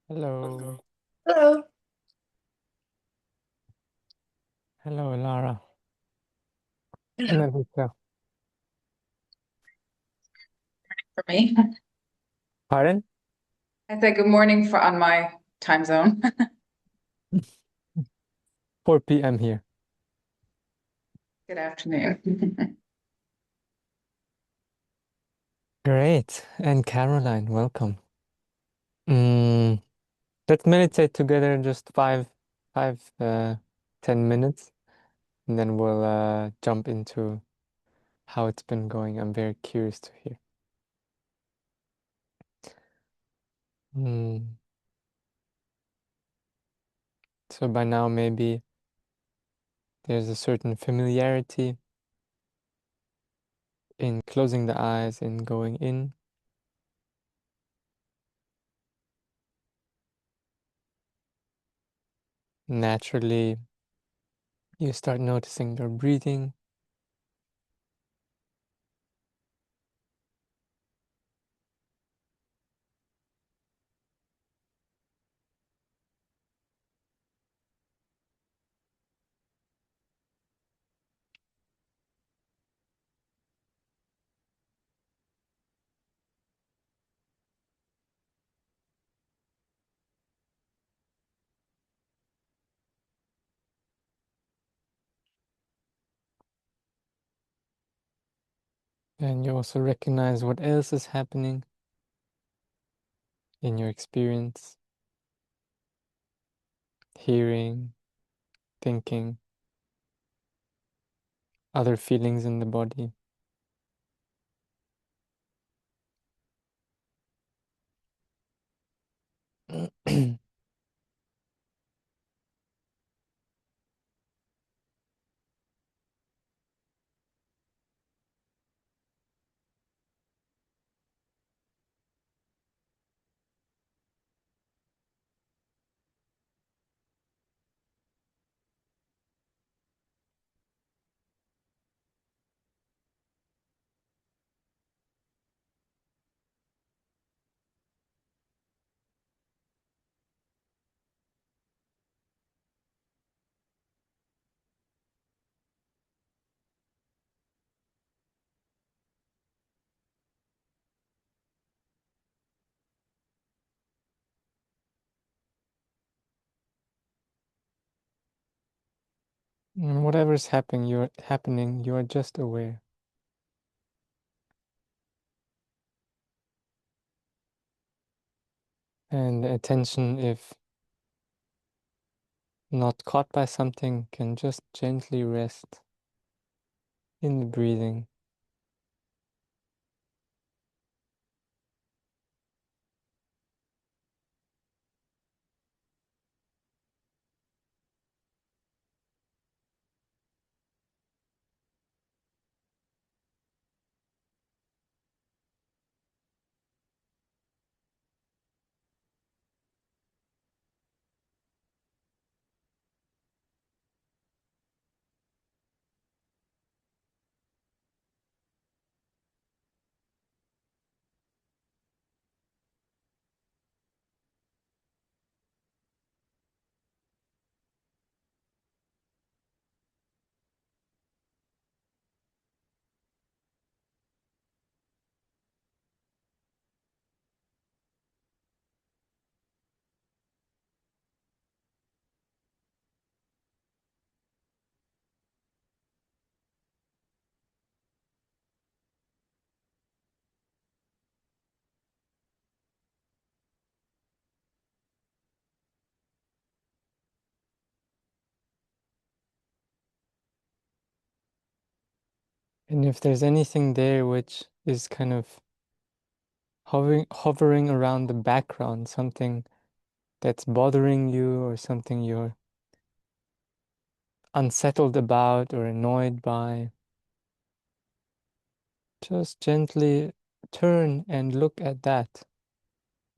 Hello. Hello. Hello, Lara. And Hello. Alika. For me. Pardon? I said good morning for on my time zone. 4 p.m. here. Good afternoon. Great. And Caroline, welcome. Mm, let's meditate together just 10 minutes, and then we'll jump into how it's been going. I'm very curious to hear. Mm, so by now, maybe there's a certain familiarity in closing the eyes and going in. Naturally, you start noticing your breathing. And you also recognize what else is happening in your experience, hearing, thinking, other feelings in the body. And whatever's happening, you are just aware. And the attention, if not caught by something, can just gently rest in the breathing. And if there's anything there which is kind of hovering around the background, something that's bothering you or something you're unsettled about or annoyed by, just gently turn and look at that.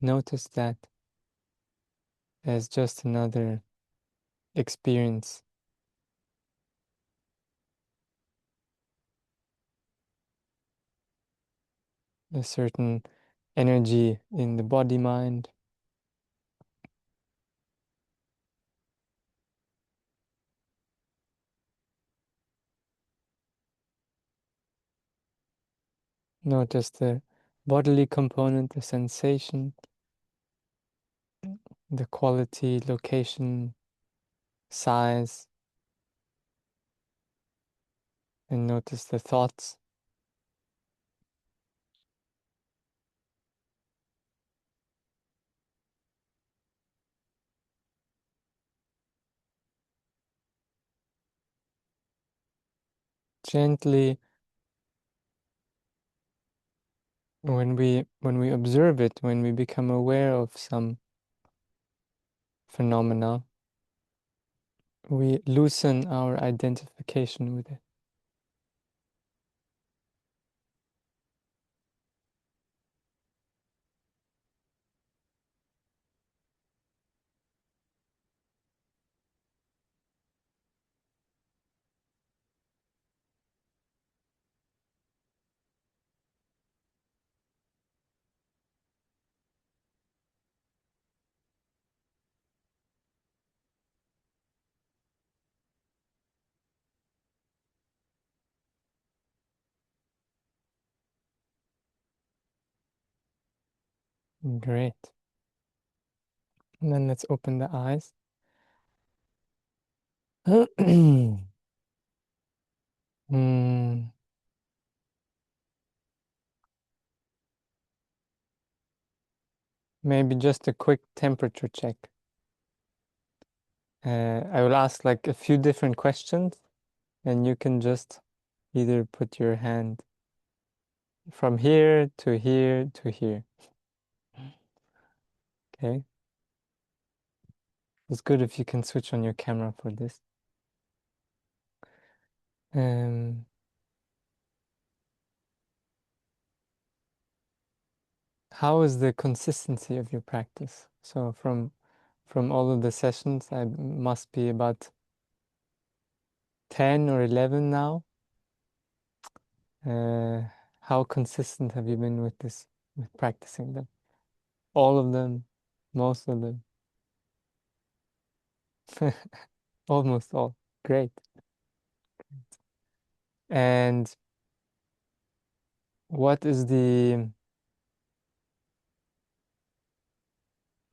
Notice that as just another experience, a certain energy in the body mind. Notice the bodily component, the sensation, the quality, location, size, and notice the thoughts. Gently, when we observe it, when we become aware of some phenomena, we loosen our identification with it. Great. And then let's open the eyes. Hmm. Maybe just a quick temperature check. I will ask like a few different questions, and you can just either put your hand from here to here to here. Okay. It's good if you can switch on your camera for this. Um, how is the consistency of your practice? So from all of the sessions, I must be about 10 or 11 now. Uh, how consistent have you been with this, with practicing them? All of them, most of them, almost all. Great. And what is the,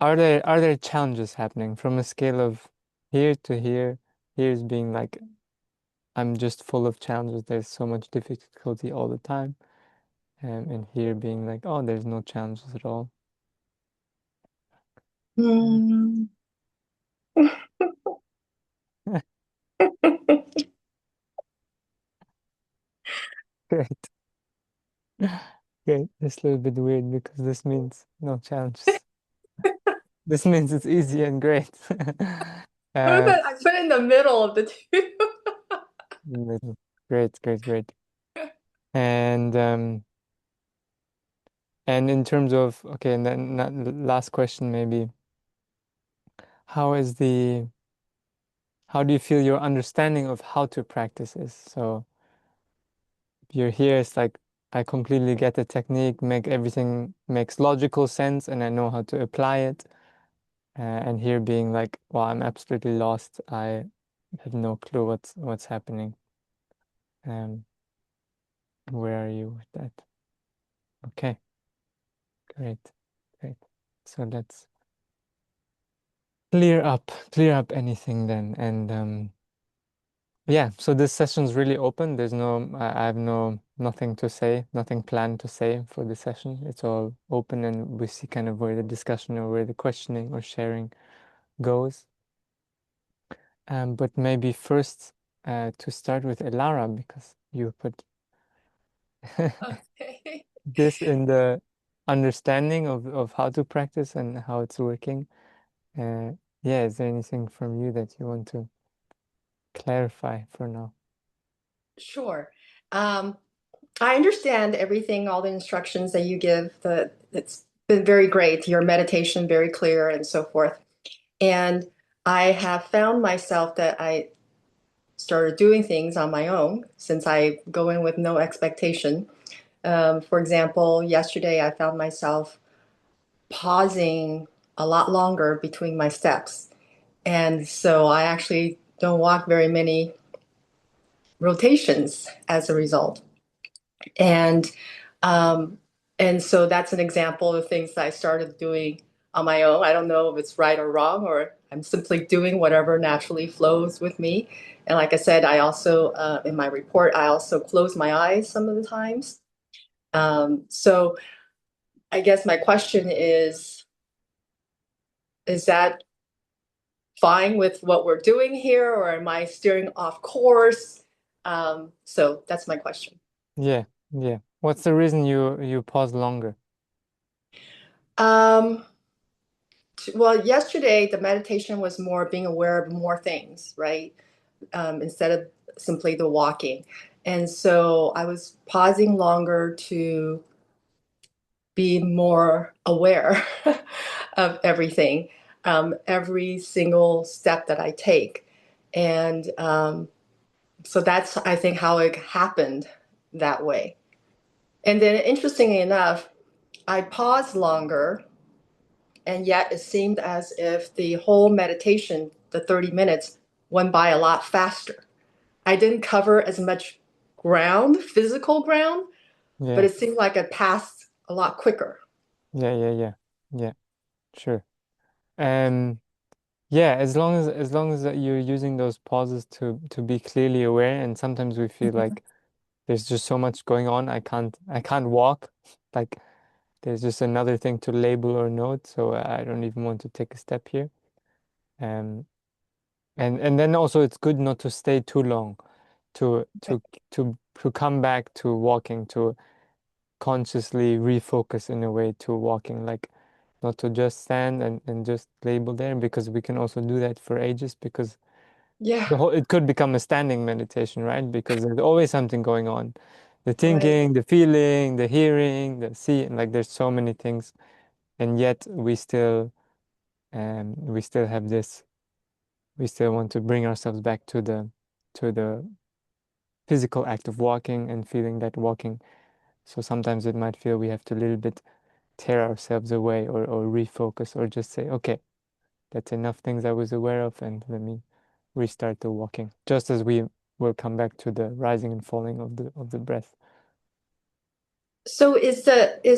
are there challenges happening from a scale of here to here? Here's being like, I'm just full of challenges. There's so much difficulty all the time. And here being like, oh, there's no challenges at all. Mm. Great. Great. It's a little bit weird because this means no challenges. This means it's easy and great. Uh, I put it in the middle of the two. great, great, great. And in terms of, okay, and then last question maybe, how is the how do you feel your understanding of how to practice is? So you're here, it's like I completely get the technique, make everything makes logical sense, and I know how to apply it. And here being like, well, I'm absolutely lost. I have no clue what's happening. Um, where are you with that? Okay, great, great. So let's clear up anything then, and yeah. So this session's really open. There's no, I have nothing to say, nothing planned to say for the session. It's all open, and we see kind of where the discussion or where the questioning or sharing goes. But maybe first to start with Elara, because you put Okay. this in the understanding of how to practice and how it's working. Uh, yeah, is there anything from you that you want to clarify for now? Sure. Um, I understand everything, all the instructions that you give. It's been very great. Your meditation very clear and so forth. And I have found myself that I started doing things on my own since I go in with no expectation. For example, yesterday I found myself pausing a lot longer between my steps. And so I actually don't walk very many rotations as a result. And Um, and so that's an example of things that I started doing on my own. I don't know if it's right or wrong, or I'm simply doing whatever naturally flows with me. And like I said, I also, in my report, I also close my eyes some of the times. So I guess my question is that fine with what we're doing here, or am I steering off course? So that's my question. Yeah, yeah. What's the reason you pause longer? Um, well, yesterday the meditation was more being aware of more things, right? Instead of simply the walking. And so I was pausing longer to be more aware of everything, every single step that I take. And so that's, I think, how it happened that way. And then, interestingly enough, I paused longer, and yet it seemed as if the whole meditation, the 30 minutes, went by a lot faster. I didn't cover as much ground, physical ground, but Yeah, it seemed like it passed a lot quicker. yeah, yeah, yeah, yeah. Sure. Um, yeah, as long as that you're using those pauses to be clearly aware, and sometimes we feel like there's just so much going on, I can't walk. Like there's just another thing to label or note, so I don't even want to take a step here. Um, and then also it's good not to stay too long, to to to come back to walking, to consciously refocus in a way to walking, like not to just stand and just label there, because we can also do that for ages, because Yeah, it could become a standing meditation, right? Because there's always something going on. The right. thinking, the feeling, the hearing, the seeing, like there's so many things, and yet we still have this, we still want to bring ourselves back to the physical act of walking and feeling that walking. So sometimes it might feel we have to a little bit tear ourselves away, or refocus, or just say, okay, that's enough things I was aware of, and let me restart the walking. Just as we will come back to the rising and falling of the breath. So is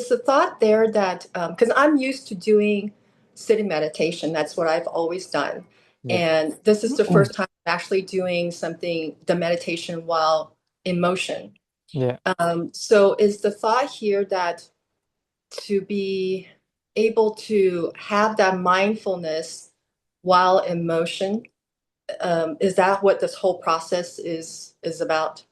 the thought there that because I'm used to doing sitting meditation, that's what I've always done, Yeah. and this is the first time I'm actually doing something the meditation while in motion. Yeah. So is the thought here that to be able to have that mindfulness while in motion, is that what this whole process is about?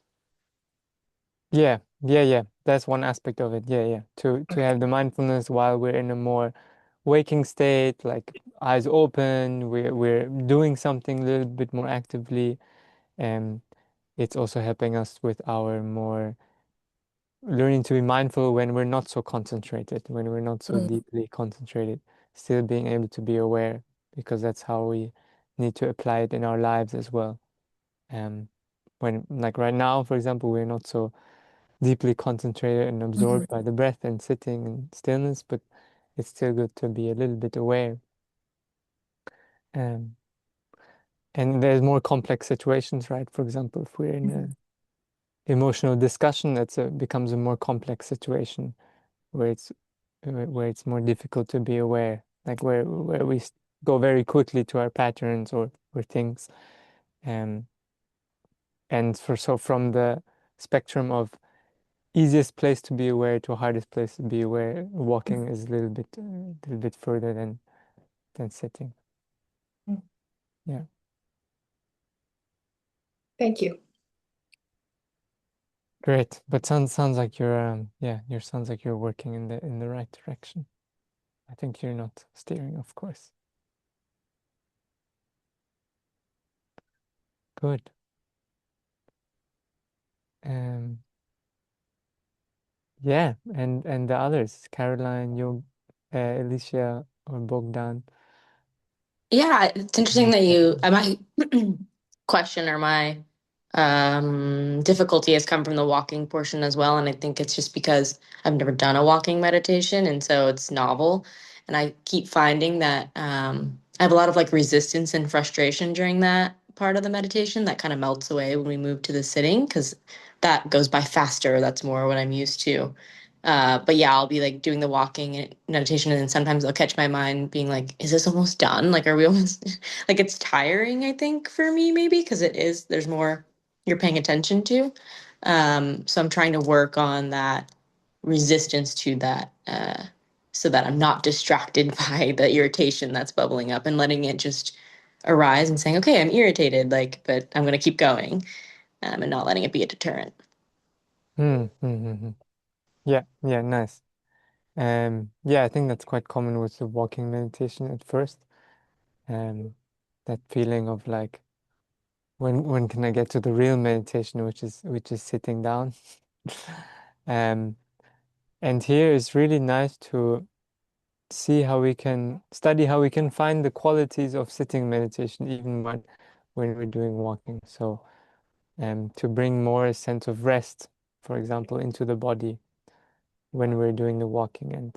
Yeah. Yeah. Yeah. That's one aspect of it. Yeah. Yeah. To Okay. have the mindfulness while we're in a more waking state, like eyes open, we're doing something a little bit more actively. And it's also helping us with our more learning to be mindful when we're not so concentrated, when we're not so Mm. deeply concentrated, still being able to be aware, because that's how we need to apply it in our lives as well. Um, when, like right now, for example, we're not so deeply concentrated and absorbed by the breath and sitting in stillness, but it's still good to be a little bit aware. Um, and there's more complex situations, right? For example, if we're in an emotional discussion, becomes a more complex situation where it's more difficult to be aware, like where we go very quickly to our patterns or things. Um, and from the spectrum of easiest place to be aware to hardest place to be aware, walking is a little bit further than sitting. Yeah, Thank you. great. But sounds like sounds like you're working in the right direction. I think you're not steering, of course. Good. Um, Yeah, and the others, Caroline, Alicia, or Bogdan. Yeah, it's interesting Mm. that my question or my difficulty has come from the walking portion as well. And I think it's just because I've never done a walking meditation. And so it's novel. And I keep finding that I have a lot of like resistance and frustration during that part of the meditation that kind of melts away when we move to the sitting because that goes by faster. That's more what I'm used to. But yeah, I'll be like doing the walking and meditation, and then sometimes I'll catch my mind being like, is this almost done? Like, are we almost like it's tiring, I think, for me, maybe, because it is, there's more you're paying attention to. So I'm trying to work on that resistance to that, so that I'm not distracted by the irritation that's bubbling up and letting it just arise and saying, okay, I'm irritated, like, but I'm gonna keep going, and not letting it be a deterrent. Yeah, yeah, nice. Yeah, I think that's quite common with the walking meditation at first. That feeling of like, when can I get to the real meditation, which is sitting down. And here it's really nice to see how we can study how we can find the qualities of sitting meditation even when we're doing walking. So to bring more a sense of rest, for example, into the body when we're doing the walking.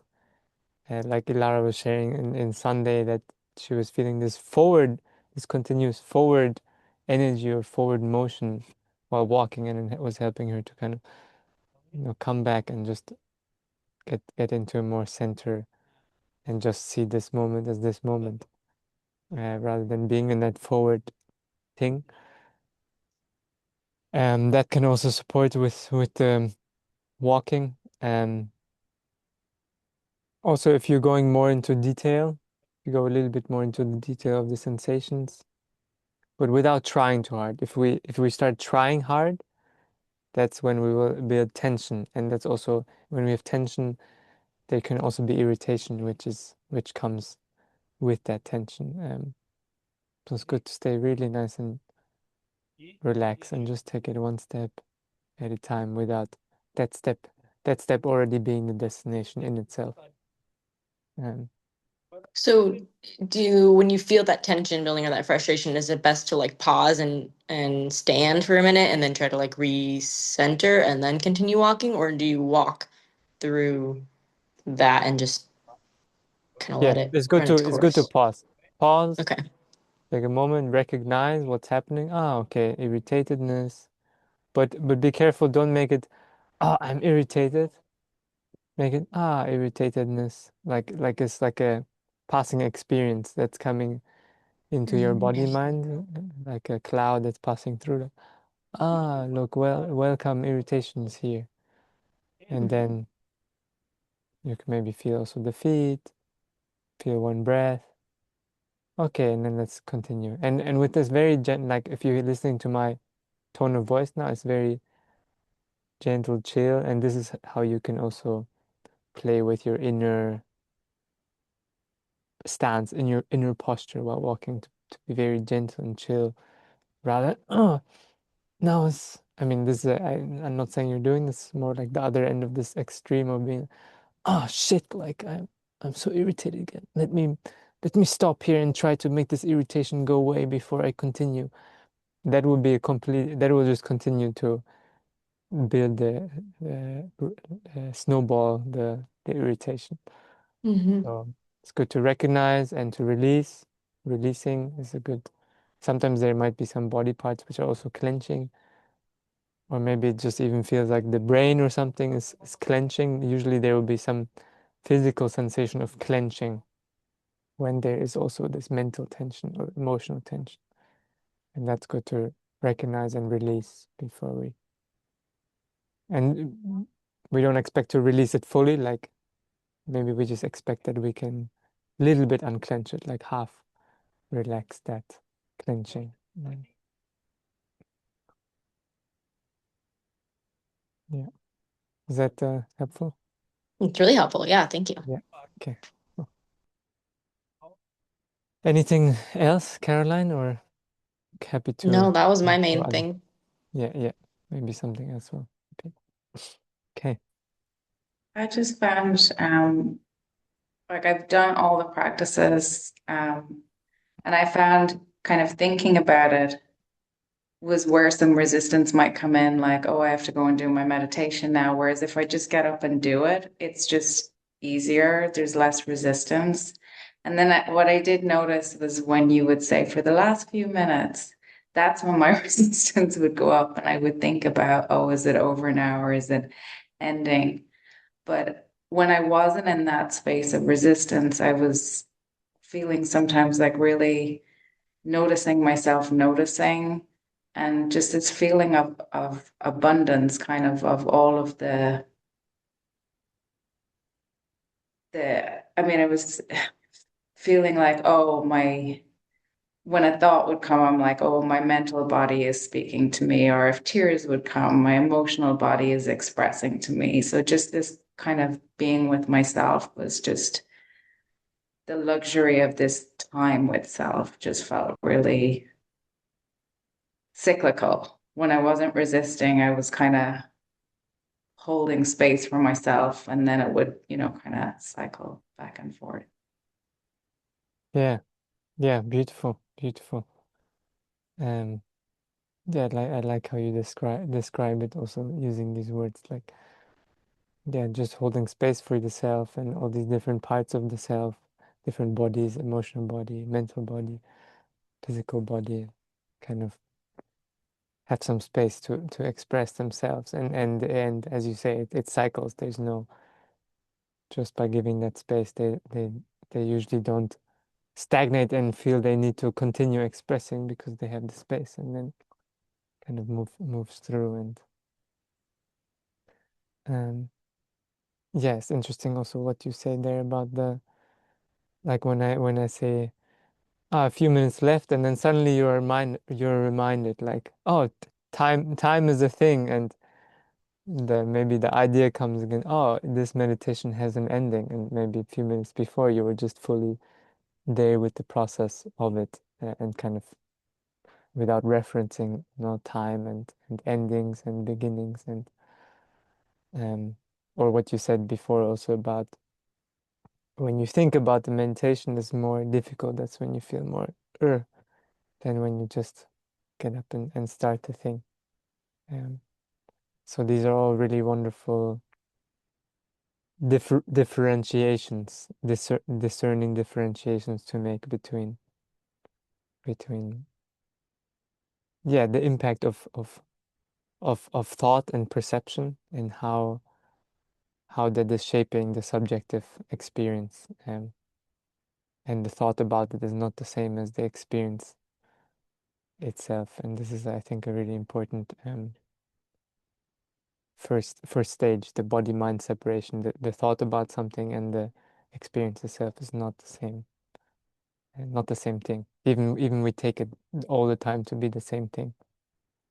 And like Ilara was sharing in Sunday, that she was feeling this continuous forward energy or forward motion while walking, and it was helping her to kind of come back and just get into a more center and just see this moment as this moment, rather than being in that forward thing. That can also support with walking. Also, if you're going more into detail, you go a little bit more into the detail of the sensations, but without trying too hard. If we start trying hard, that's when we will build tension, and that's also when we have tension, there can also be irritation, which comes with that tension. So it's good to stay really nice and relax and just take it one step at a time without that step that step already being the destination in itself. Um, So when you feel that tension building or that frustration, is it best to like pause and stand for a minute and then try to like recenter and then continue walking, or do you walk through that and just kind of yeah, let it it's good run to its it's good to course? pause, Okay. take a moment, recognize what's happening. Ah, okay, irritatedness, but be careful, don't make it, I'm irritated. Make it, irritatedness, like it's like a passing experience that's coming into your body mind, like a cloud that's passing through. Look, welcome, irritations here. And then you can maybe feel also the feet, feel one breath. Okay, and then let's continue. And with this very like if you're listening to my tone of voice now, it's very gentle, chill, and this is how you can also play with your inner stance, in your inner posture while walking, to be very gentle and chill, rather. Now it's, I mean, this is I'm not saying you're doing this, more like the other end of this extreme of being, shit, like I'm so irritated again. Let me stop here and try to make this irritation go away before I continue. That would be that will just continue to build the snowball, the irritation. Mm-hmm. So it's good to recognize and to release. Releasing is a good. Sometimes there might be some body parts which are also clenching, or maybe it just even feels like the brain or something is clenching. Usually there will be some physical sensation of clenching when there is also this mental tension or emotional tension. And that's good to recognize and release before and we don't expect to release it fully, like maybe we just expect that we can little bit unclench it, like half relax that clenching. Yeah. Is that helpful? It's really helpful. Yeah, thank you. Yeah. Okay. Cool. Anything else, Caroline, or happy to No, that was my explore main other? thing. Yeah, yeah. Maybe something else will. Okay. Okay. I just found like I've done all the practices, and I found kind of thinking about it was where some resistance might come in, like, oh, I have to go and do my meditation now. Whereas if I just get up and do it, it's just easier. There's less resistance. And then what I did notice was when you would say, for the last few minutes, that's when my resistance would go up, and I would think about, oh, is it over now or is it ending? But when I wasn't in that space of resistance, I was feeling sometimes like really noticing myself noticing, and just this feeling of abundance, kind of all of I mean, it was feeling like, oh, when a thought would come, I'm like, oh, my mental body is speaking to me. Or if tears would come, my emotional body is expressing to me. So just this kind of being with myself was just the luxury of this time with self just felt really cyclical. When I wasn't resisting, I was kind of holding space for myself, and then it would, kind of cycle back and forth. Yeah, yeah, beautiful, beautiful. Yeah, I like how you describe it also using these words like, yeah, just holding space for the self and all these different parts of the self, different bodies, emotional body, mental body, physical body, kind of have some space to express themselves. And as you say, it cycles. There's no, just by giving that space, they usually don't stagnate and feel they need to continue expressing because they have the space, and then kind of moves through. And yes, interesting also what you say there about the, like when I say, a few minutes left, and then suddenly you're reminded like, oh, time is a thing, and maybe the idea comes again, oh, this meditation has an ending, and maybe a few minutes before you were just fully there with the process of it, and kind of without referencing time and endings and beginnings, and or what you said before also about when you think about the meditation is more difficult, that's when you feel more than when you just get up and start the thing. So these are all really wonderful differentiations, discerning differentiations to make between yeah, the impact of thought and perception, and how that is shaping the subjective experience, and the thought about it is not the same as the experience itself. And this is, I think, a really important first stage. The body mind separation, the thought about something and the experience itself is not the same, not the same thing. Even we take it all the time to be the same thing.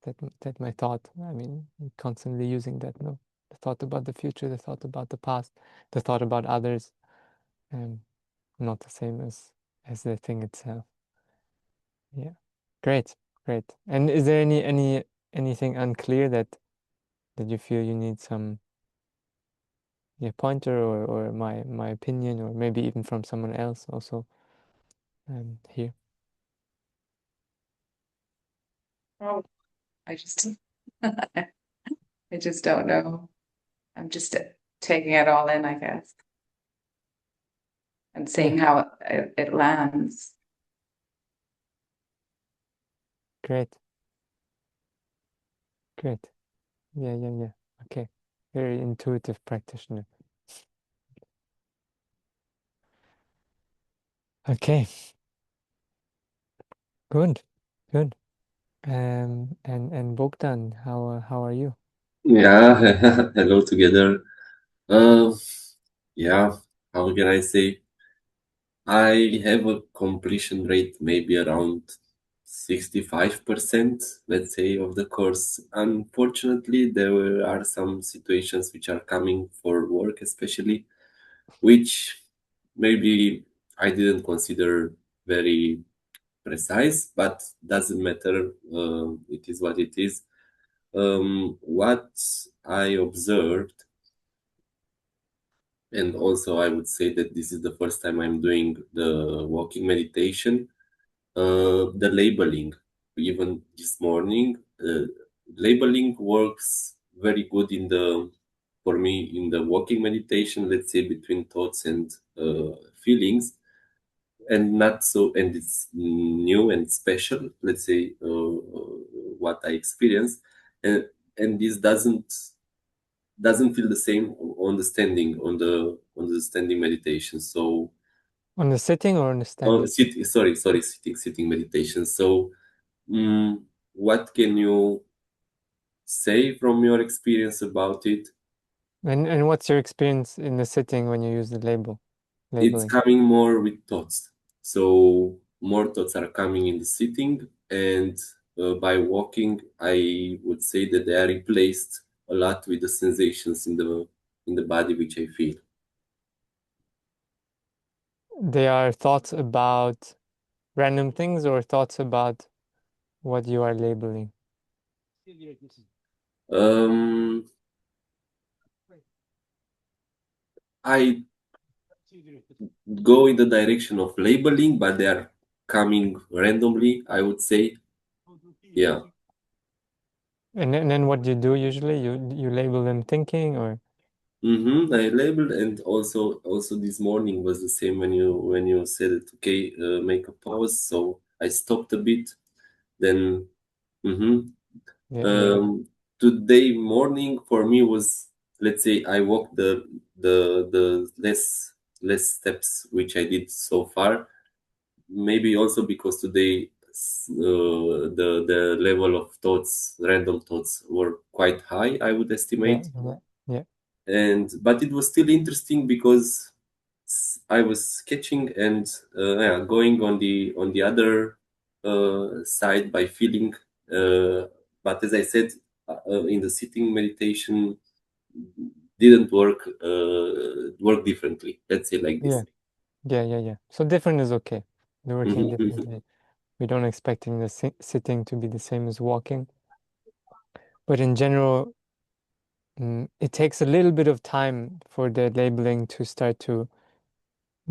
That my thought, I mean, I'm constantly using that, no, the thought about the future, the thought about the past, the thought about others, not the same as the thing itself. Yeah, great, great. And is there anything unclear that you feel you need some, yeah, pointer, or my opinion, or maybe even from someone else also, here? Oh, I just, I just don't know. I'm just taking it all in, I guess, and Yeah, seeing how it lands. great, great. Yeah, yeah, yeah. Okay, very intuitive practitioner. Okay, good, good. And Bogdan, how are you? Yeah, hello together. Uh, yeah, how can I say? I have a completion rate maybe around 65%, let's say, of the course. Unfortunately, there are some situations which are coming for work, especially, which maybe I didn't consider very precise, but doesn't matter. It is what it is. What I observed, and also I would say that this is the first time I'm doing the walking meditation. The labeling, even this morning, labeling works very good for me in the walking meditation, let's say between thoughts and feelings, and not so, and it's new and special, let's say, what I experience. And, and this doesn't doesn't feel the same on the standing meditation. So On the sitting or on the standing? sitting meditation. So what can you say from your experience about it? And what's your experience in the sitting when you use the It's labeling? coming more with thoughts. So more thoughts are coming in the sitting, and by walking, I would say that they are replaced a lot with the sensations in the body which I feel. They are thoughts about random things or thoughts about what you are labeling? Um, I go in the direction of labeling, but they are coming randomly, I would say. Yeah. And then what do you do usually? You label them thinking or? I labeled, and also this morning was the same when you said it. Okay, make a pause. So I stopped a bit. Then mhm. Yeah. um, today morning for me was, let's say, I walked the less steps which I did so far. Maybe also because today the level of thoughts, random thoughts, were quite high, I would Yeah. estimate. Yeah. And but it was still interesting because I was sketching and yeah, going on the other side by feeling. But as I said, in the sitting meditation didn't work differently. Let's say like Yeah. this. Yeah. So different is okay. They're working Mhm. differently. We don't expecting the sitting to be the same as walking. But in general, it takes a little bit of time for the labeling to start to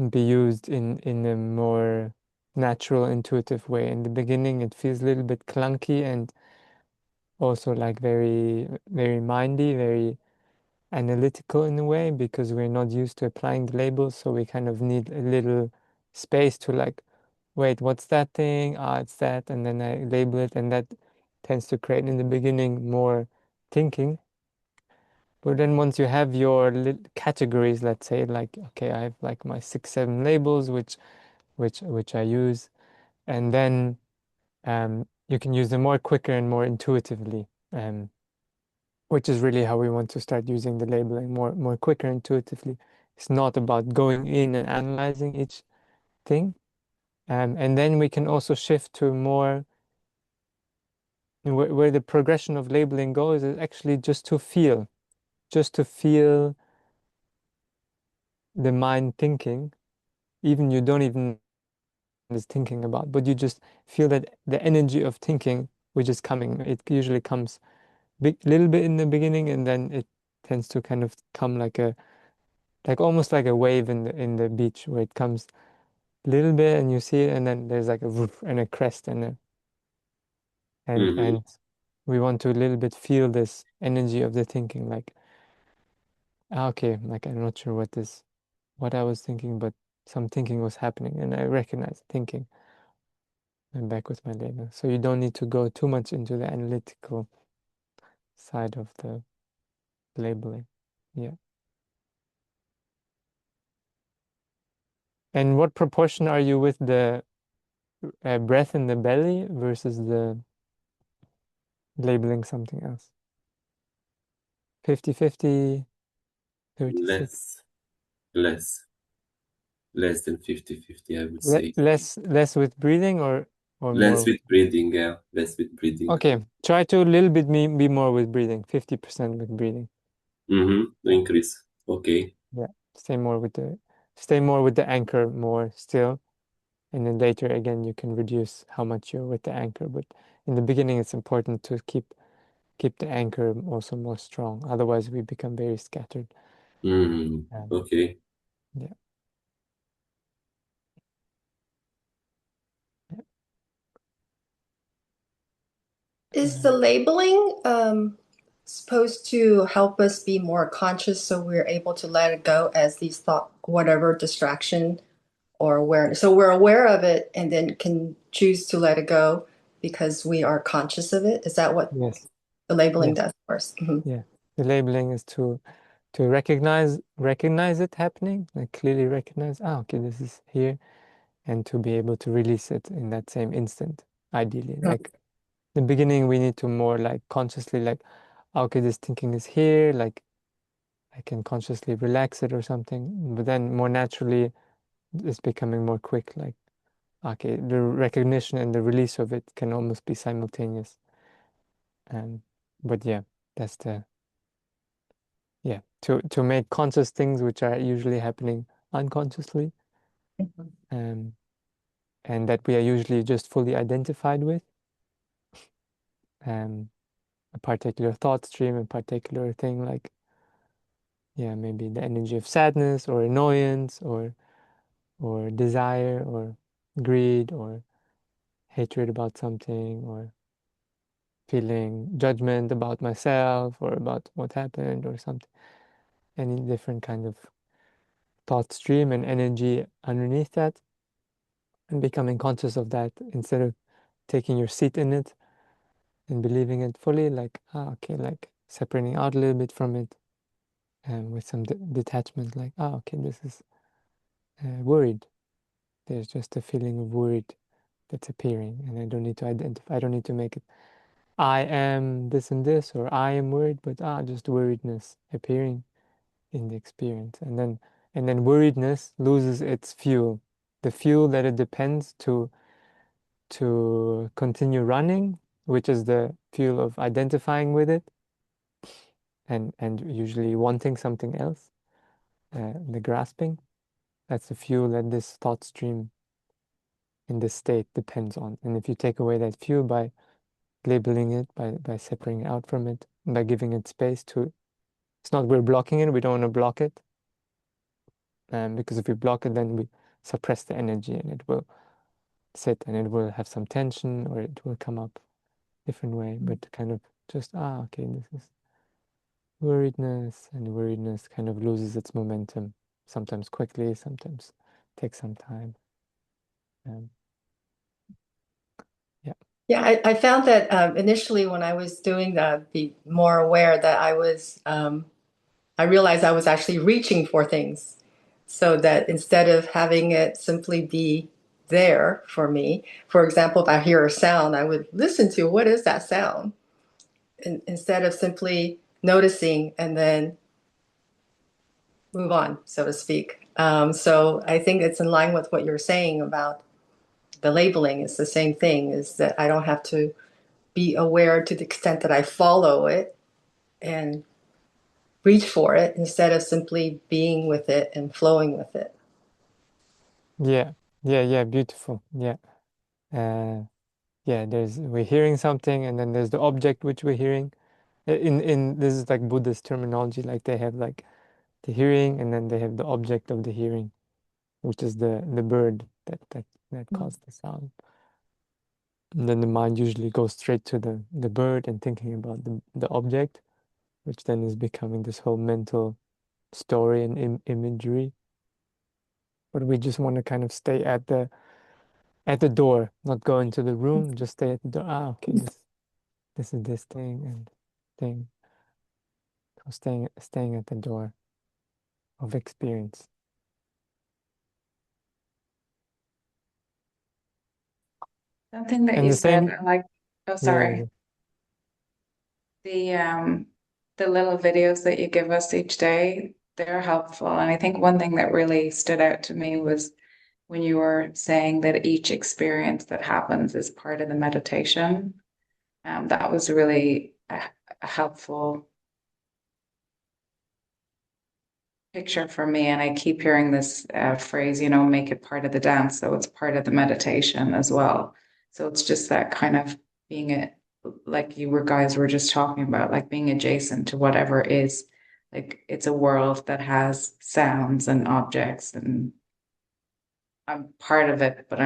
be used in a more natural, intuitive way. In the beginning, it feels a little bit clunky and also like very, very mindy, very analytical in a way because we're not used to applying the labels. So we kind of need a little space to like, wait, what's that thing? Ah, it's that, and then I label it, and that tends to create in the beginning more thinking. But then once you have your categories, let's say, like, okay, I have like my 6, 7 labels, which I use, and then you can use them more quicker and more intuitively, which is really how we want to start using the labeling more quicker intuitively. It's not about going in and analyzing each thing, and then we can also shift to more where the progression of labeling goes is actually just to feel the mind thinking, even you don't even is thinking about, but you just feel that the energy of thinking which is coming. It usually comes big little bit in the beginning, and then it tends to kind of come like almost like a wave in the beach where it comes a little bit and you see it, and then there's like a woof and a crest Mhm. and we want to a little bit feel this energy of the thinking, like okay, like I'm not sure what I was thinking, but some thinking was happening and I recognize thinking. I'm back with my label. So you don't need to go too much into the analytical side of the labeling. Yeah. And what proportion are you with the breath in the belly versus the labeling something else? 50-50, 30-60? less less less than 50-50, I would say. Less with breathing or Less more? with breathing, yeah. Less with breathing. Okay, try to a little bit be more with breathing, 50% with breathing. To increase. Okay. Yeah, stay more with the anchor more still, and then later again you can reduce how much you're with the anchor. But in the beginning, it's important to keep the anchor also more strong. Otherwise, we become very scattered. Okay. Yeah. Is the labeling supposed to help us be more conscious so we're able to let it go as these thought, whatever distraction or awareness? So we're aware of it and then can choose to let it go because we are conscious of it. Is that what Yes. the labeling Yes. does for us? Mhm. Yeah. The labeling is to recognize it happening, like clearly recognize, okay, this is here, and to be able to release it in that same instant, ideally. Like in the beginning, we need to more like consciously like, okay, this thinking is here, like I can consciously relax it or something, but then more naturally, it's becoming more quick, like, okay, the recognition and the release of it can almost be simultaneous. But yeah, that's the, yeah, to make conscious things which are usually happening unconsciously, and that we are usually just fully identified with, a particular thought stream, a particular thing, like, yeah, maybe the energy of sadness or annoyance or desire or greed or hatred about something, or feeling judgment about myself or about what happened or something, any different kind of thought stream and energy underneath that, and becoming conscious of that instead of taking your seat in it and believing it fully, like, okay, like separating out a little bit from it, and with some detachment, like, okay, this is worried. There's just a feeling of worried that's appearing, and I don't need to identify, I don't need to make it, I am this and this, or I am worried, but just worriedness appearing in the experience. And then worriedness loses its fuel, the fuel that it depends to continue running, which is the fuel of identifying with it, and usually wanting something else, the grasping. That's the fuel that this thought stream in this state depends on. And if you take away that fuel by labeling it, by separating out from it, by giving it space to, it's not we're blocking it, we don't want to block it, because if we block it, then we suppress the energy, and it will sit, and it will have some tension, or it will come up different way. But kind of just, okay, this is worriedness, and worriedness kind of loses its momentum, sometimes quickly, sometimes takes some time. Yeah. Yeah, I found that initially when I was doing that, be more aware that I realized I was actually reaching for things. So that instead of having it simply be there for me, for example, if I hear a sound, I would listen to what is that sound? Instead of simply noticing and then move on, so to speak. So I think it's in line with what you're saying about the labeling. It's the same thing, is that I don't have to be aware to the extent that I follow it and reach for it instead of simply being with it and flowing with it. Yeah, yeah, beautiful. Yeah. Yeah, we're hearing something, and then there's the object which we're hearing. In this is like Buddhist terminology, like they have like the hearing, and then they have the object of the hearing, which is the bird that caused the sound. And then the mind usually goes straight to the bird and thinking about the object, which then is becoming this whole mental story and imagery. But we just want to kind of stay at the door, not go into the room, just stay at the door. Okay, this is this thing and thing. So staying at the door of experience. Something that And you the said, same, like, oh, yeah, sorry, the little videos that you give us each day, they're helpful. And I think one thing that really stood out to me was when you were saying that each experience that happens is part of the meditation. That was really a helpful picture for me. And I keep hearing this phrase, make it part of the dance. So it's part of the meditation as well. So it's just that kind of being like you guys were just talking about, like being adjacent to whatever is, like it's a world that has sounds and objects, and I'm part of it, but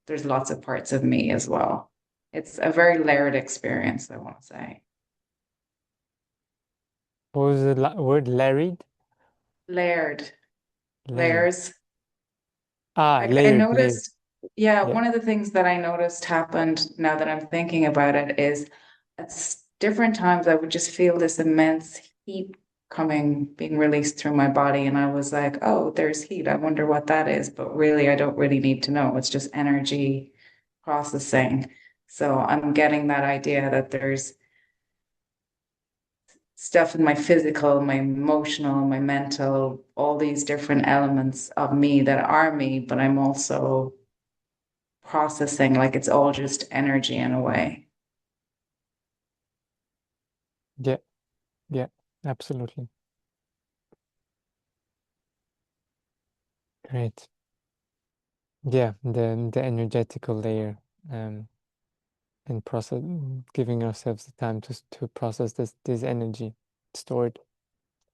there's lots of parts of me as well. It's a very layered experience, I want to say. what was the word? Larried? Layered Layered. layers. Like I Layered. noticed, yeah, Yeah. one of the things that I noticed happened now that I'm thinking about it is it's different times I would just feel this immense heat being released through my body. And I was like, oh, there's heat. I wonder what that is. But really, I don't really need to know. It's just energy processing. So I'm getting that idea that there's stuff in my physical, my emotional, my mental, all these different elements of me that are me, but I'm also processing, like it's all just energy in a way. Yeah, yeah, absolutely. Great. Yeah, the energetical layer, and process, giving ourselves the time to process this energy stored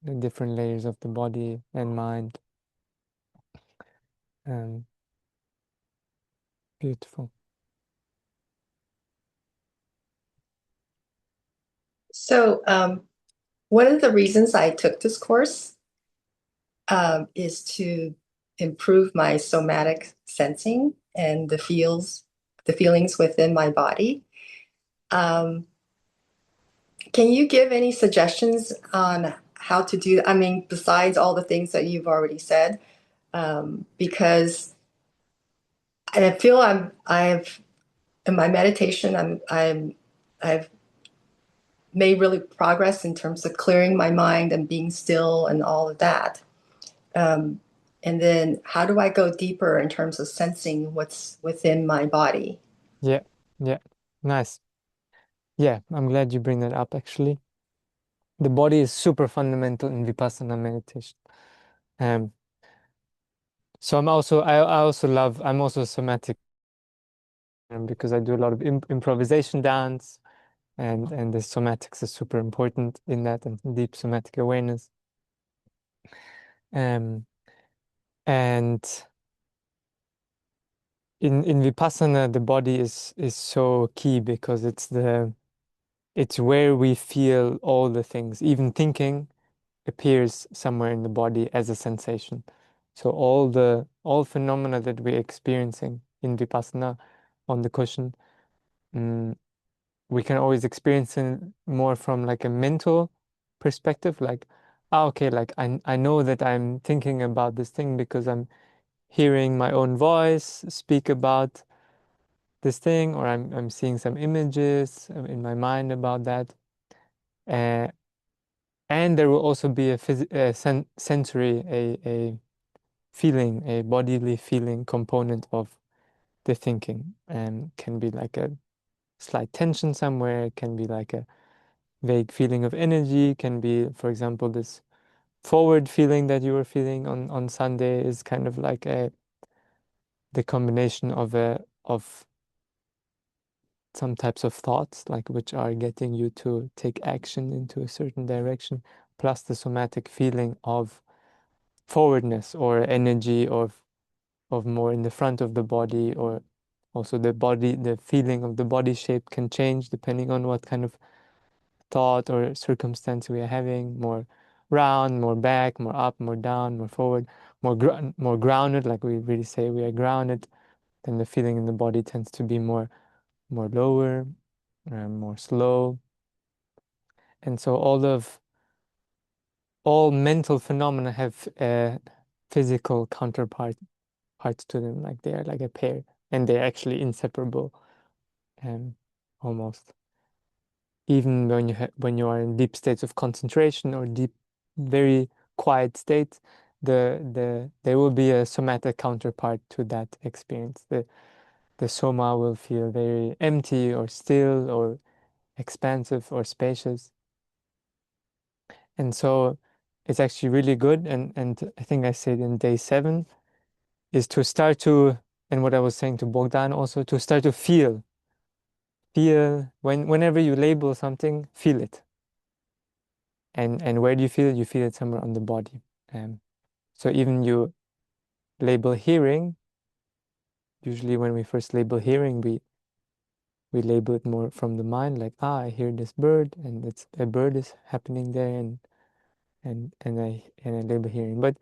in different layers of the body and mind. Beautiful. So, one of the reasons I took this course is to improve my somatic sensing and the feelings within my body. Can you give any suggestions on how to do? I mean, besides all the things that you've already said, because I feel I've in my meditation, I've made really progress in terms of clearing my mind and being still and all of that. And then how do I go deeper in terms of sensing what's within my body? Yeah, yeah, nice. Yeah, I'm glad you bring that up actually. The body is super fundamental in Vipassana meditation. So I'm also a somatic because I do a lot of improvisation dance, and the somatics is super important in that, and deep somatic awareness. Um, and in Vipassana, the body is so key because it's where we feel all the things. Even thinking appears somewhere in the body as a sensation. So all phenomena that we're experiencing in Vipassana on the cushion, we can always experience it more from like a mental perspective, like, okay, like I know that I'm thinking about this thing because I'm hearing my own voice speak about this thing, or I'm seeing some images in my mind about that. Uh, and there will also be a sensory, a feeling, a bodily feeling component of the thinking, and can be like a slight tension somewhere, it can be like a vague feeling of energy, can be, for example, this forward feeling that you were feeling on Sunday is kind of like the combination of some types of thoughts, like which are getting you to take action into a certain direction, plus the somatic feeling of forwardness or energy of more in the front of the body, or also the feeling of the body shape can change depending on what kind of thought or circumstance we are having. More round, more back, more up, more down, more forward, more grounded, like we really say we are grounded. Then the feeling in the body tends to be more lower, more slow. And so all mental phenomena have physical counterpart parts to them, like they are like a pair, and they're actually inseparable, um, almost. Even when you are in deep states of concentration or deep, very quiet states, there will be a somatic counterpart to that experience. The soma will feel very empty or still or expansive or spacious. And so it's actually really good. And I think I said in day 7 is to start to, and what I was saying to Bogdan also, to start to feel whenever you label something, feel it. And where do you feel it? You feel it somewhere on the body. So even you label hearing, usually when we first label hearing, we label it more from the mind, like, I hear this bird, and it's a bird is happening there, and I label hearing. But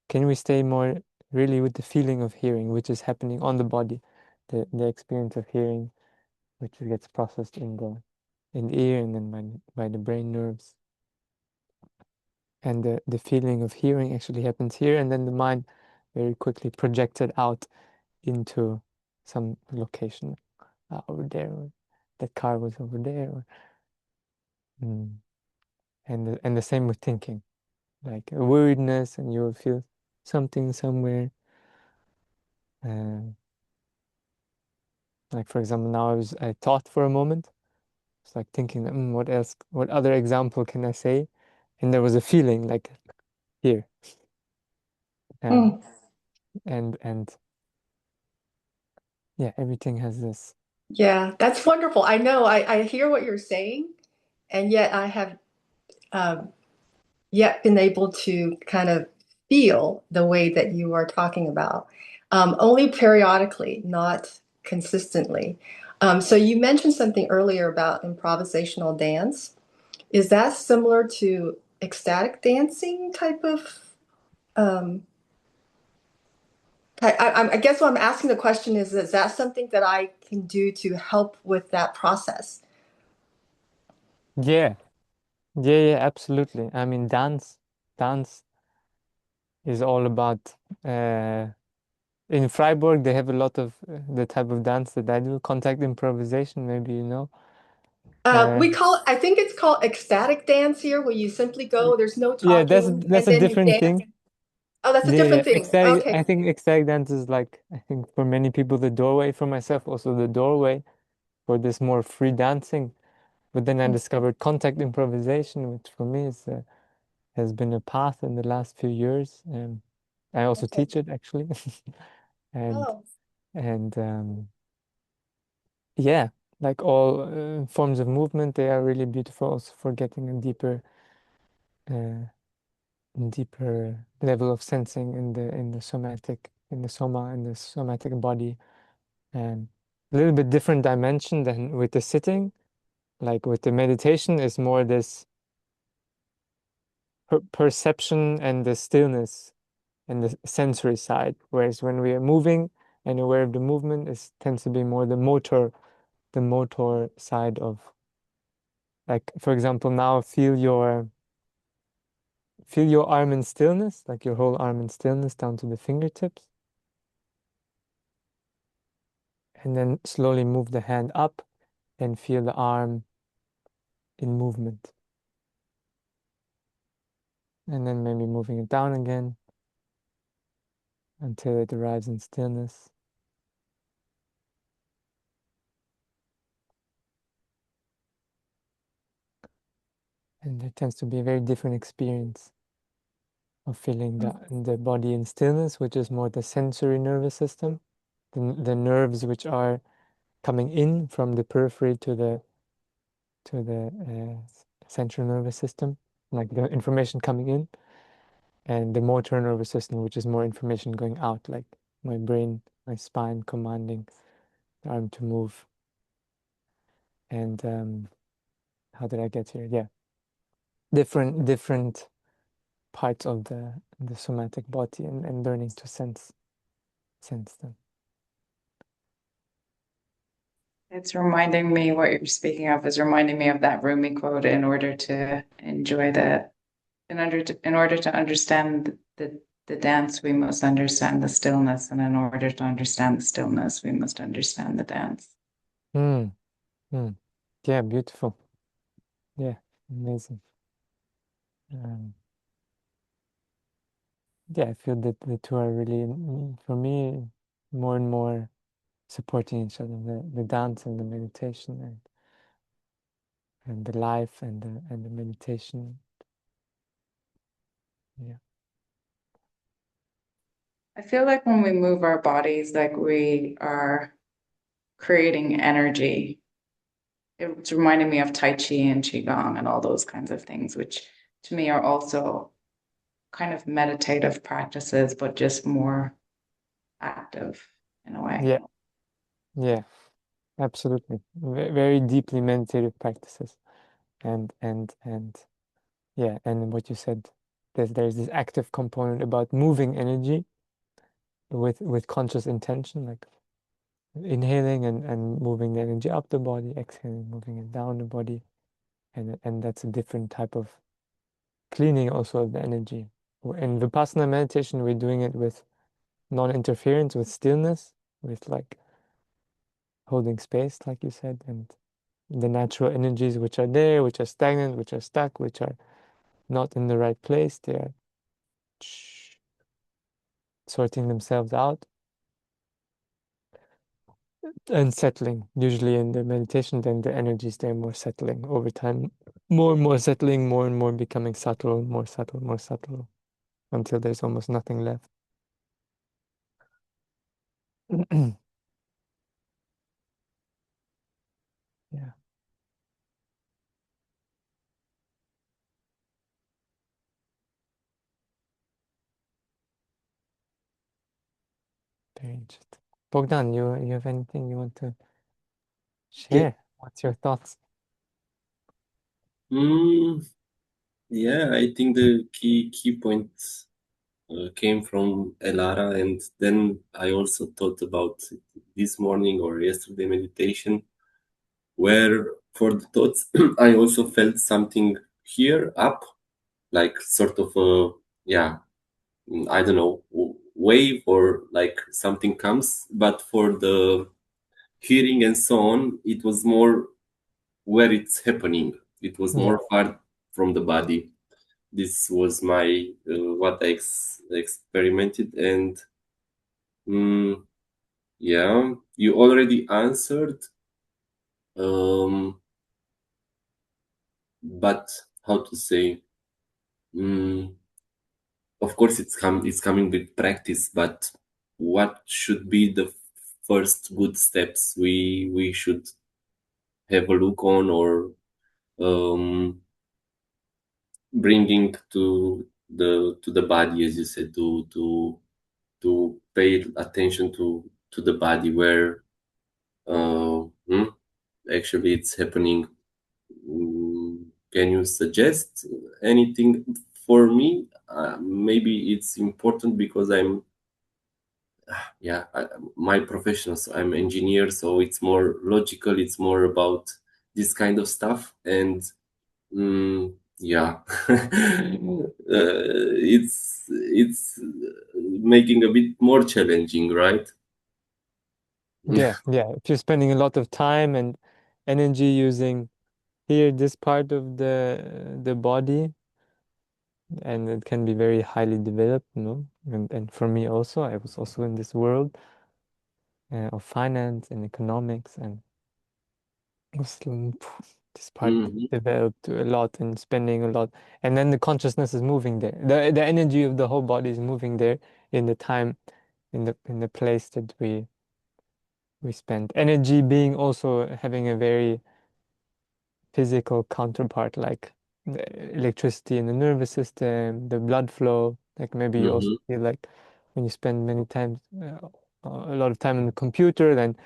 can we stay more really with the feeling of hearing, which is happening on the body, the experience of hearing, which gets processed in in the ear and then by the brain nerves. And the feeling of hearing actually happens here, and then the mind very quickly projects it out into some location over there, or that car was over there, or, and the same with thinking, like a worriedness, and you will feel something somewhere. Like for example, now I thought for a moment. It's like thinking, what other example can I say? And there was a feeling like here, Mm. and yeah, everything has this. Yeah, that's wonderful. I know I hear what you're saying, and yet I have um, yet been able to kind of feel the way that you are talking about, only periodically, not consistently. So you mentioned something earlier about improvisational dance. Is that similar to ecstatic dancing type of? Um, I guess what I'm asking the question is that something that I can do to help with that process? Yeah, yeah, absolutely. I mean, dance is all about. In Freiburg, they have a lot of the type of dance that I do, contact improvisation. Maybe you know. Uh, We call it, I think it's called ecstatic dance here, where you simply go, there's no yeah, talking, that's and a then you different dance. thing. Oh, that's a Yeah, yeah. different thing. Ecstatic. Okay. I think ecstatic dance is like, I think for many people the doorway. For myself, also the doorway for this more free dancing. But then I discovered contact improvisation, which for me has been a path in the last few years. I also Okay. teach it actually, and Oh, and yeah, like all forms of movement, they are really beautiful also for getting a uh, deeper level of sensing in the somatic, in the somatic body, and a little bit different dimension than with the sitting. Like with the meditation, is more this perception and the stillness and the sensory side. Whereas when we are moving and aware of the movement, it tends to be more the motor side of, like for example, now feel your arm in stillness, like your whole arm in stillness down to the fingertips, and then slowly move the hand up and feel the arm in movement, and then maybe moving it down again until it arrives in stillness. And there tends to be a very different experience of feeling the body in stillness, which is more the sensory nervous system, the nerves which are coming in from the periphery to the central nervous system, like the information coming in, and the motor nervous system, which is more information going out, like my brain, my spine commanding the arm to move. And how did I get here? Yeah, different parts of the somatic body, and learning to sense them. It's reminding me what you're speaking of is reminding me of that Rumi quote in order to enjoy the in order to understand the dance, we must understand the stillness. And in order to understand the stillness, we must understand the dance. Hmm. Hmm. Yeah, beautiful. Yeah, amazing. Um, yeah, I feel that the two are really, for me, more and more supporting each other. The dance and the meditation, and the life and the meditation. Yeah. I feel like when we move our bodies, like we are creating energy. It's reminding me of Tai Chi and Qigong and all those kinds of things, which to me are also kind of meditative practices, but just more active in a way. Yeah. Yeah. Absolutely. Very deeply meditative practices. And yeah, and what you said, there's this active component about moving energy with conscious intention, like inhaling and moving the energy up the body, exhaling, moving it down the body. And that's a different type of cleaning also of the energy. In Vipassana meditation, we're doing it with non-interference, with stillness, with like holding space, like you said, and the natural energies which are there, which are stagnant, which are stuck, which are not in the right place, they are sorting themselves out and settling. Usually in the meditation, then the energies they're more settling over time, more and more settling, more and more becoming subtle, more subtle, more subtle, until there's almost nothing left. Yeah, very interesting. Bogdan, you have anything you want to Yeah. share? What's your thoughts? Yeah, I think the key point came from Elara, and then I also thought about this morning or yesterday meditation, where for the thoughts I also felt something here up, like sort of a I don't know, wave or like something comes, but for the hearing and so on, it was more where it's happening. It was Yeah, more far from the body. This was my what I experimented, and mm, yeah, you already answered, um, but how to say? Mm, of course, it's coming with practice, but what should be the first good steps we should have a look on, or um, bringing to the body, as you said, to pay attention to the body where uh, hmm, actually it's happening. Can you suggest anything for me? Maybe it's important because my profession, so I'm engineer, so it's more logical, it's more about this kind of stuff, and yeah, it's making a bit more challenging, right? yeah. If you're spending a lot of time and energy using here this part of the body, and it can be very highly developed, and for me also, I was also in this world of finance and economics, and was, this part Mhm, developed a lot and spending a lot, and then the consciousness is moving there. The energy of the whole body is moving there in the time, in the place that we spend. Energy being also having a very physical counterpart, like the electricity in the nervous system, the blood flow. Like maybe you also mhm, feel like when you spend many times, a lot of time on the computer, then you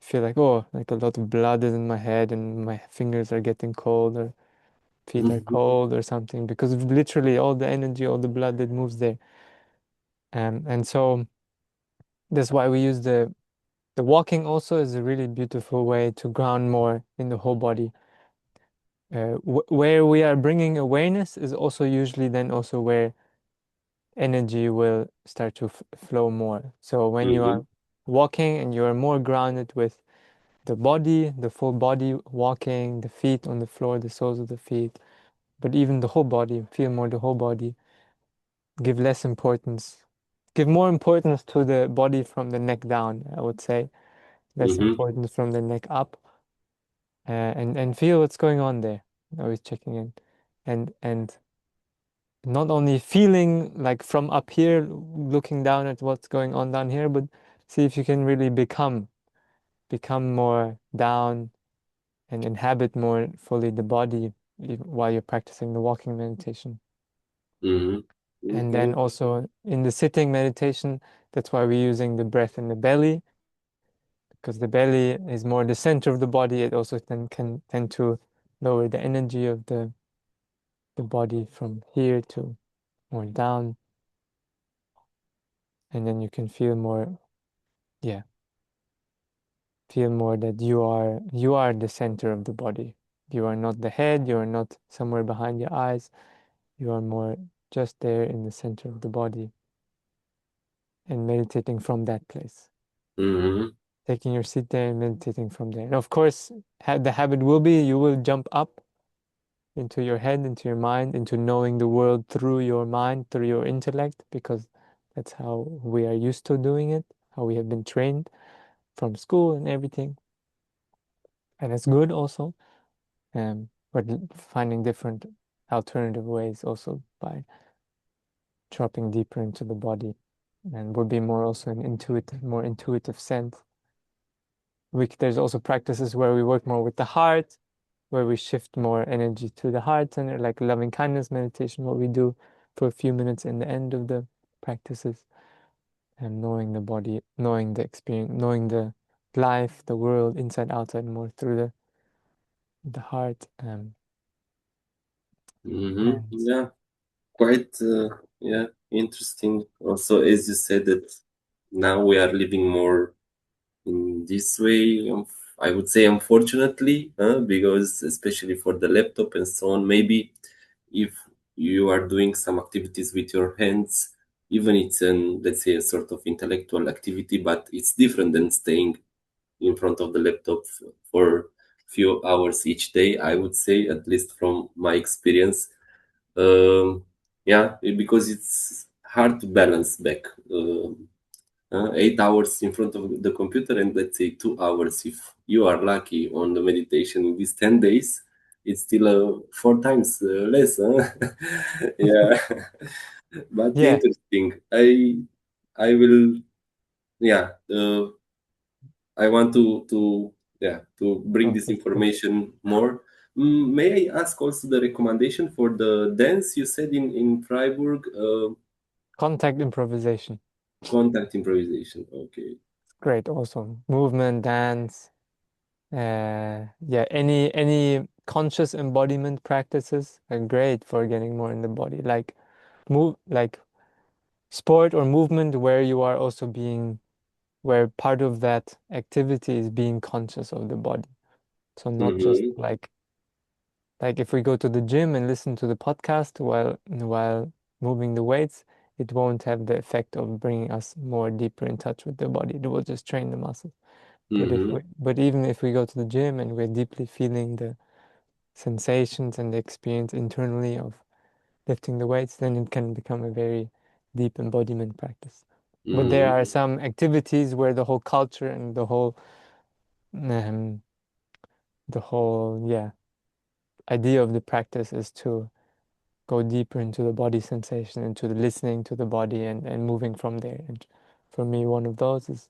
feel like, oh, like a lot of blood is in my head and my fingers are getting cold or feet are mhm, cold or something because of literally all the energy, all the blood that moves there. And so that's why we use the walking also is a really beautiful way to ground more in the whole body. Where we are bringing awareness is also usually then also where energy will start to flow more. So when you mhm, are walking and you are more grounded with the body, the full body walking, the feet on the floor, the soles of the feet, but even the whole body, feel more the whole body, give less importance, give more importance to the body from the neck down, I would say, less mhm, importance from the neck up, and feel what's going on there. Always checking in, and not only feeling like from up here, looking down at what's going on down here, but see if you can really become more down and inhabit more fully the body while you're practicing the walking meditation. mhm. And then Okay. also in the sitting meditation, that's why we're using the breath in the belly, because the belly is more the center of the body. It also then can tend to lower the energy of the body from here to more down, and then you can feel more, yeah, feel more that you are the center of the body. You are not the head, you are not somewhere behind your eyes. You are more just there in the center of the body and meditating from that place. Mm-hmm. Taking your seat there and meditating from there. And of course, the habit will be you will jump up into your head, into your mind, into knowing the world through your mind, through your intellect, because that's how we are used to doing it, how we have been trained from school and everything. And it's good also, but finding different alternative ways also by dropping deeper into the body and would be more also an intuitive, more intuitive sense. There's also practices where we work more with the heart, where we shift more energy to the heart center, like loving kindness meditation, what we do for a few minutes in the end of the practices, and knowing the body, knowing the experience, knowing the life, the world, inside, outside, more through the heart. Mm-hmm. And Yeah, quite yeah, interesting. Also, as you said that now we are living more in this way. I would say unfortunately, because especially for the laptop and so on, maybe if you are doing some activities with your hands, even it's an, let's say, a sort of intellectual activity, but it's different than staying in front of the laptop for few hours each day. I would say, at least from my experience. um, yeah, because it's hard to balance back. 8 hours in front of the computer, and let's say 2 hours if you are lucky on the meditation in these 10 days, it's still four times less, huh? Yeah. But yeah, interesting. I will, yeah, I want to yeah, to bring oh, this that's cool. information more. May I ask also the recommendation for the dance you said in Freiburg, Contact improvisation. contact improvisation? Okay. Great, also movement, dance. Yeah, any conscious embodiment practices are great for getting more in the body. Like like sport or movement where you are also being, where part of that activity is being conscious of the body. So not just Mm-hmm. like if we go to the gym and listen to the podcast while moving the weights, it won't have the effect of bringing us more deeper in touch with the body. It will just train the muscles. Mm-hmm. But even if we go to the gym and we're deeply feeling the sensations and the experience internally of lifting the weights, then it can become a very deep embodiment practice. But there Mm-hmm. are some activities where the whole culture and um, the whole idea of the practice is to go deeper into the body sensation, into the listening to the body and moving from there. And for me, one of those is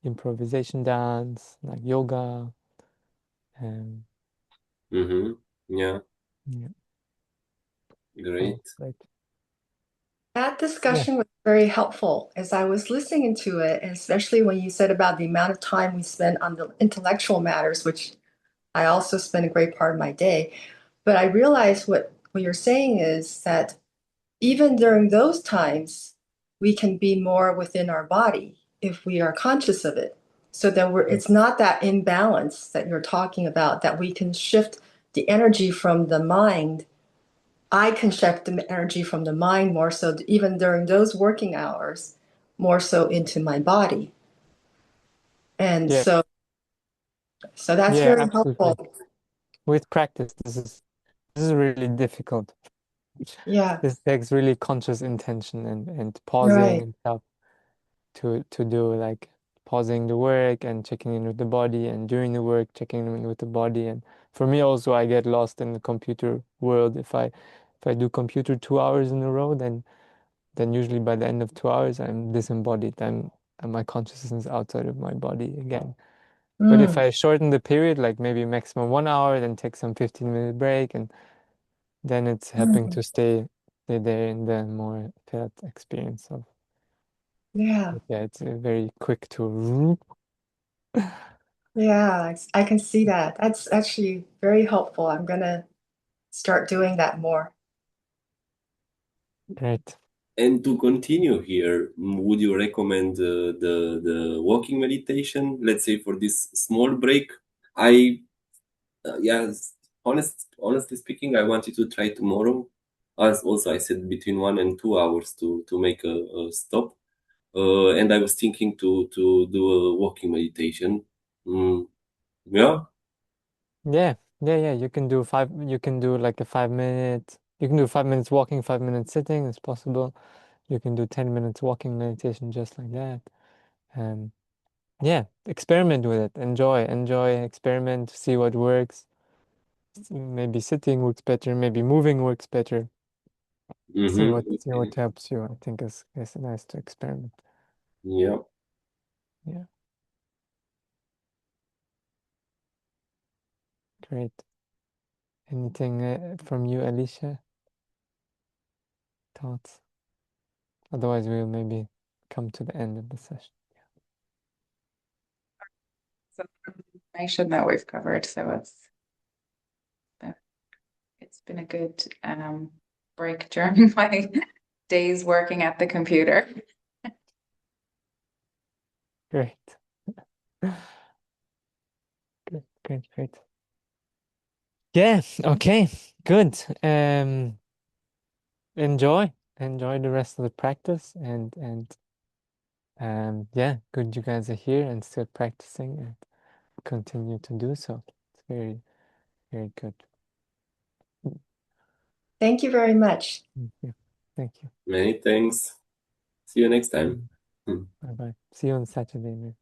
improvisation dance, like yoga, and Mm-hmm. Yeah, yeah, oh, great. great. That Yeah, discussion was very helpful as I was listening to it, and especially when you said about the amount of time we spend on the intellectual matters, which I also spend a great part of my day. But I realized what you're saying is that even during those times, we can be more within our body if we are conscious of it. So that right. it's not that imbalance that you're talking about, that we can shift the energy from the mind. I can shift the energy from the mind more so even during those working hours, more so into my body. And Yeah, so that's yeah, very absolutely. helpful. With practice, this is really difficult. Yeah, This takes really conscious intention and pausing right. and stuff to do, like pausing the work and checking in with the body, and during the work checking in with the body. And for me also, I get lost in the computer world. If I do computer 2 hours in a row, then usually by the end of 2 hours I'm disembodied. And my consciousness is outside of my body again. But if Mm, I shorten the period, like maybe maximum 1 hour, then take some 15-minute break, and then it's helping mm, to stay there in the more felt experience of. yeah, But yeah, it's very quick to. yeah, I can see that. That's actually very helpful. I'm gonna start doing that more. Great. And to continue here, would you recommend the walking meditation? Let's say for this small break, I yes, honestly speaking, I wanted to try tomorrow. As also, I said between 1 and 2 hours to make a stop. And I was thinking to do a walking meditation. Mm, yeah. Yeah, yeah. You can do five. You can do like a 5 minute. You can do 5 minutes walking, 5 minutes sitting. It's possible. You can do 10 minutes walking meditation just like that. Yeah, experiment with it. Enjoy, experiment, see what works. Maybe sitting works better, maybe moving works better. See Mm-hmm. what helps you. I think it's nice to experiment. Yeah. Yeah, great. Anything from you, Alicia? Thoughts? Otherwise, we'll maybe come to the end of the session. So information that we've covered. So it's been a good break during my days working at the computer. Great. Great. Yeah, okay, good. Enjoy the rest of the practice and yeah, good you guys are here and still practicing and continue to do so. It's very, very good. Thank you very much. Thank you. Many thanks. See you next time. Bye bye. See you on Saturday, maybe.